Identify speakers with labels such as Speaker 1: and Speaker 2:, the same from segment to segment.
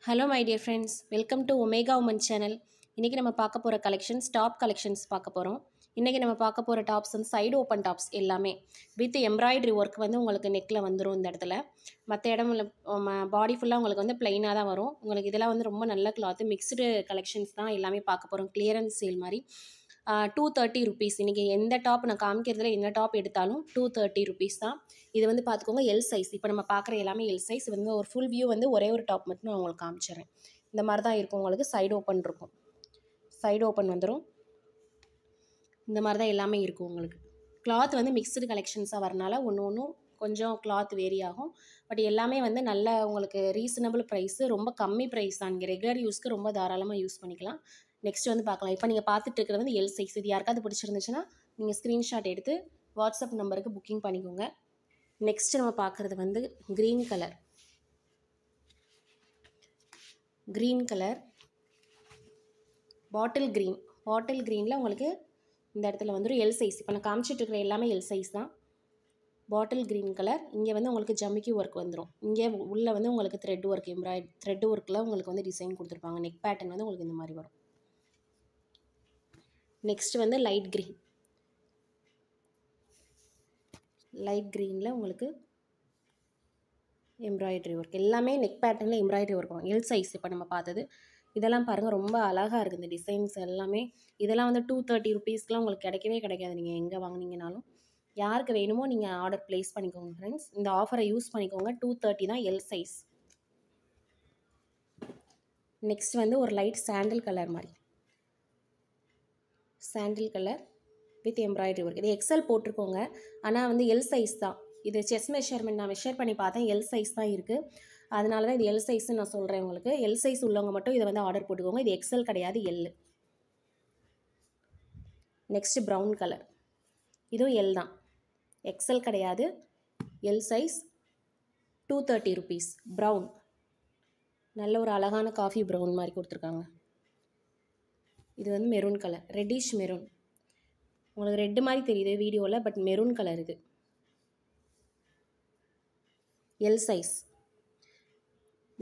Speaker 1: Hello my dear friends, welcome to Omega Woman channel. இன்றைக்கி நம்ம பார்க்க போகிற கலெக்ஷன்ஸ் டாப் கலெக்ஷன்ஸ் பார்க்க போகிறோம். இன்றைக்கி நம்ம பார்க்க போகிற டாப்ஸ் வந்து சைடு ஓப்பன் டாப்ஸ் எல்லாமே வித் எம்ப்ராய்டரி ஒர்க் வந்து உங்களுக்கு நெக்கில் வந்துடும். இந்த இடத்துல மற்ற இடம் பாடி ஃபுல்லாக உங்களுக்கு வந்து பிளைனாக தான் வரும். உங்களுக்கு இதெல்லாம் வந்து ரொம்ப நல்ல கிளாத்து மிக்ஸ்டு கலெக்ஷன்ஸ் தான் எல்லாமே பார்க்க போகிறோம். கிளியரன்ஸ் சேல் மாதிரி 230 rupees. இன்றைக்கி எந்த டாப் நான் காமிக்கிறதுல என்ன டாப் எடுத்தாலும் 230 rupees தான். இது வந்து பார்த்துக்கோங்க எல் சைஸ். இப்போ நம்ம பார்க்குற எல்லாமே எல் சைஸ். வந்து ஒரு ஃபுல் வியூ வந்து ஒரே ஒரு டாப் மட்டும் நான் உங்களுக்கு காமிச்சிடுறேன். இந்த மாதிரி தான் இருக்கும். உங்களுக்கு சைடு ஓப்பன் இருக்கும், சைடு ஓப்பன் வந்துடும். இந்த மாதிரி தான் எல்லாமே இருக்கும். உங்களுக்கு கிளாத் வந்து மிக்ஸ்டு கலெக்ஷன்ஸாக வரனால ஒன்று கொஞ்சம் கிளாத் வேரி ஆகும். பட் எல்லாமே வந்து நல்ல உங்களுக்கு ரீசனபிள் ப்ரைஸு, ரொம்ப கம்மி ப்ரைஸ் தான். நீங்கள் ரெகுலர் யூஸ்க்கு ரொம்ப தாராளமாக யூஸ் பண்ணிக்கலாம். நெக்ஸ்ட் வந்து பார்க்கலாம். இப்போ நீங்கள் பார்த்துட்டு இருக்கிறது வந்து எல் சைஸ். இது யாருக்காவது பிடிச்சிருந்துச்சுன்னா நீங்கள் ஸ்க்ரீன்ஷாட் எடுத்து வாட்ஸ்அப் நம்பருக்கு புக்கிங் பண்ணிக்கோங்க. நெக்ஸ்ட் நம்ம பார்க்குறது வந்து க்ரீன் கலர் பாட்டில் க்ரீனில் உங்களுக்கு இந்த இடத்துல வந்துடும் எல் சைஸ். இப்போ நான் காமிச்சிட்டு இருக்கிற எல்லாமே எல் சைஸ் தான். Bottle green colour. இங்கே வந்து உங்களுக்கு ஜமிக்கி ஒர்க் வந்துடும். இங்கே உள்ளே வந்து உங்களுக்கு த்ரெட் ஒர்க்கில் உங்களுக்கு வந்து டிசைன் கொடுத்துருப்பாங்க. நெக் பேட்டர்ன் வந்து உங்களுக்கு இந்த மாதிரி வரும். நெக்ஸ்ட் வந்து லைட் க்ரீனில் உங்களுக்கு எம்ப்ராய்டரி ஒர்க் எல்லாமே நெக் பேட்டர்னில் எம்ப்ராய்டரி ஒர்க் வரும். L size. இப்போ நம்ம பார்த்தது இதெல்லாம் பாருங்கள், ரொம்ப அழகாக இருக்குது இந்த டிசைன்ஸ் எல்லாமே. இதெல்லாம் வந்து 230 rupeesக்குலாம் உங்களுக்கு கிடைக்கவே கிடைக்காது. நீங்கள் எங்கே வாங்கினீங்கனாலும் யாருக்கு வேணுமோ நீங்கள் ஆர்டர் ப்ளேஸ் பண்ணிக்கோங்க ஃப்ரெண்ட்ஸ். இந்த ஆஃபரை யூஸ் பண்ணிக்கோங்க. 230 தான் எல் சைஸ். நெக்ஸ்ட் வந்து ஒரு light sandal colour with embroidery work. இது எக்ஸல் போட்டிருக்கோங்க, ஆனால் வந்து எல் சைஸ் தான். இது செஸ்ட் மெஷர்மெண்ட் நான் மெஷர் பண்ணி பார்த்தேன், எல் சைஸ் தான் இருக்குது. அதனால தான் இது எல் சைஸ்ன்னு நான் சொல்கிறேன் உங்களுக்கு. எல் சைஸ் உள்ளவங்க மட்டும் இதை வந்து ஆர்டர் போட்டுக்கோங்க. இது எக்ஸல் கிடையாது, எல். Next brown colour. இதுவும் எல் தான், எக்ஸல் கிடையாது, எல் சைஸ். 230 rupees. ப்ரௌன், நல்ல ஒரு அழகான காஃபி ப்ரௌன் மாதிரி கொடுத்துருக்காங்க. இது வந்து மெரூன் கலர், ரெட்டிஷ் மெரூன். உங்களுக்கு ரெட்டு மாதிரி தெரியுது வீடியோவில், பட் மெரூன் கலர். இது எல் சைஸ்.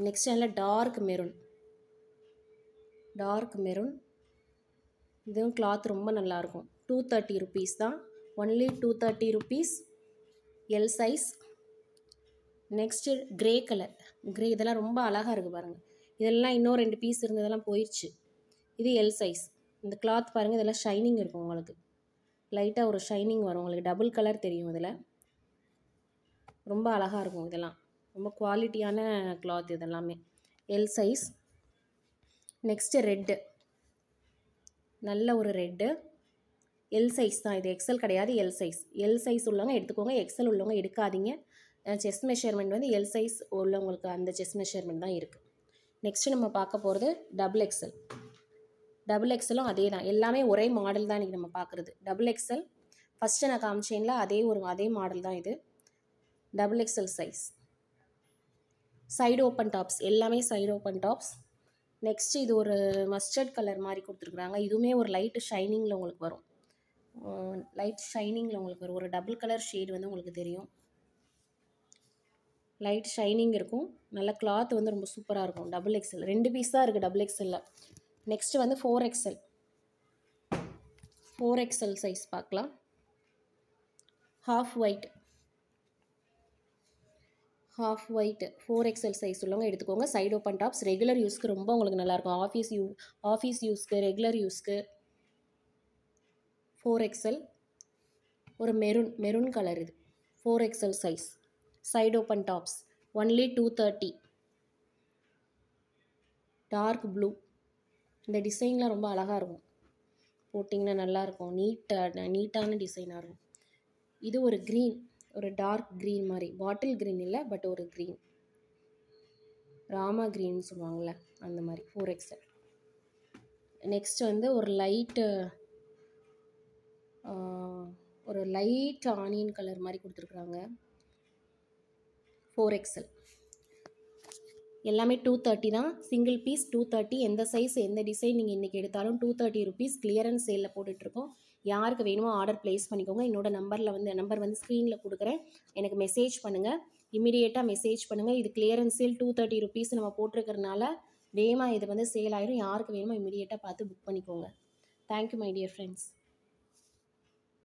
Speaker 1: நெக்ஸ்ட் நல்ல டார்க் மெரூன். இதுவும் கிளாத் ரொம்ப நல்லாயிருக்கும். 230 rupees தான், only 230 rupees, L size. Next grey colour. இதெல்லாம் ரொம்ப அழகாக இருக்குது பாருங்கள். இதெல்லாம் இன்னும் 2 பீஸ் இருந்ததெல்லாம் போயிடுச்சு. இது எல் சைஸ். இந்த கிளாத் பாருங்கள், இதெல்லாம் ஷைனிங் இருக்கும் உங்களுக்கு. லைட்டாக ஒரு ஷைனிங் வரும் உங்களுக்கு. டபுள் கலர் தெரியும் இதில். ரொம்ப அழகாக இருக்கும். இதெல்லாம் ரொம்ப குவாலிட்டியான கிளாத் இதெல்லாமே. L size. நெக்ஸ்ட்டு ரெட்டு, நல்ல ஒரு ரெட்டு. எல் சைஸ் தான் இது, எக்ஸல் கிடையாது, எல் சைஸ். எல் சைஸ் உள்ளவங்க எடுத்துக்கோங்க, எக்ஸல் உள்ளவங்க எடுக்காதீங்க. செஸ்ட் மெஷர்மெண்ட் வந்து எல் சைஸ் உள்ளவங்களுக்கு அந்த செஸ்ட் மெஷர்மெண்ட் தான் இருக்குது. நெக்ஸ்ட்டு நம்ம பார்க்க போகிறது டபுள் எக்ஸலும் அதே தான். எல்லாமே ஒரே மாடல் தான் இன்றைக்கி நம்ம பார்க்குறது. டபுள் எக்ஸல் ஃபஸ்ட்டு நான் காமிச்சேன்ல, அதே மாடல் தான் இது. Double XL size. Side open tops, எல்லாமே சைடு ஓப்பன் டாப்ஸ். நெக்ஸ்ட்டு இது ஒரு மஸ்டர்ட் கலர் மாதிரி கொடுத்துருக்குறாங்க. இதுவுமே ஒரு லைட்டு ஷைனிங்கில் உங்களுக்கு வரும். ஒரு டபுள் கலர் ஷேடு வந்து உங்களுக்கு தெரியும். லைட் ஷைனிங் இருக்கும். நல்ல கிளாத் வந்து ரொம்ப சூப்பராக இருக்கும். டபுள் எக்ஸல் 2 பீஸ் தான் இருக்குது டபுள் எக்ஸலில். நெக்ஸ்ட்டு வந்து 4XL சைஸ் பார்க்கலாம். ஹாஃப் ஒயிட் 4XL சைஸ் உள்ளவங்க எடுத்துக்கோங்க. சைடு ஓப்பன் டாப்ஸ் ரெகுலர் யூஸ்க்கு ரொம்ப உங்களுக்கு நல்லாயிருக்கும். ஆஃபீஸ் யூஸ்க்கு, ரெகுலர் யூஸ்க்கு. 4XL. ஒரு மெரூன் கலர். இது 4XL size. Side open tops only 230. Dark blue. இந்த டிசைன்லாம் ரொம்ப அழகாக இருக்கும், போட்டிங்கன்னா நல்லாயிருக்கும். நீட்டான டிசைனாக இருக்கும். இது ஒரு க்ரீன், ஒரு டார்க் க்ரீன் மாதிரி. பாட்டில் க்ரீன் இல்லை, பட் ஒரு க்ரீன், ராமா க்ரீன்னு சொல்லுவாங்கள்ல அந்த மாதிரி. 4XL. நெக்ஸ்ட் வந்து ஒரு லைட் ஆனியன் கலர் மாதிரி கொடுத்துருக்குறாங்க. 4XL. எல்லாமே 230 தான். Single piece 230. எந்த சைஸ் எந்த டிசைன் நீங்கள் இன்றைக்கி எடுத்தாலும் 230 rupees. கிளியரன்ஸ் சேலில் போட்டுட்ருக்கோம். யாருக்கு வேணுமோ ஆர்டர் ப்ளேஸ் பண்ணிக்கோங்க. நம்பர் வந்து ஸ்க்ரீனில் கொடுக்குறேன், எனக்கு மெசேஜ் பண்ணுங்கள். இமீடியேட்டாக மெசேஜ் பண்ணுங்கள். இது கிளியரன்ஸ் சேல் 230 ருபீஸ் நம்ம போட்டிருக்கறனால வேகமாக இது வந்து சேல் ஆயிரும். யாருக்கு வேணுமோ இமீடியேட்டாக பார்த்து புக் பண்ணிக்கோங்க. Thank you my dear friends.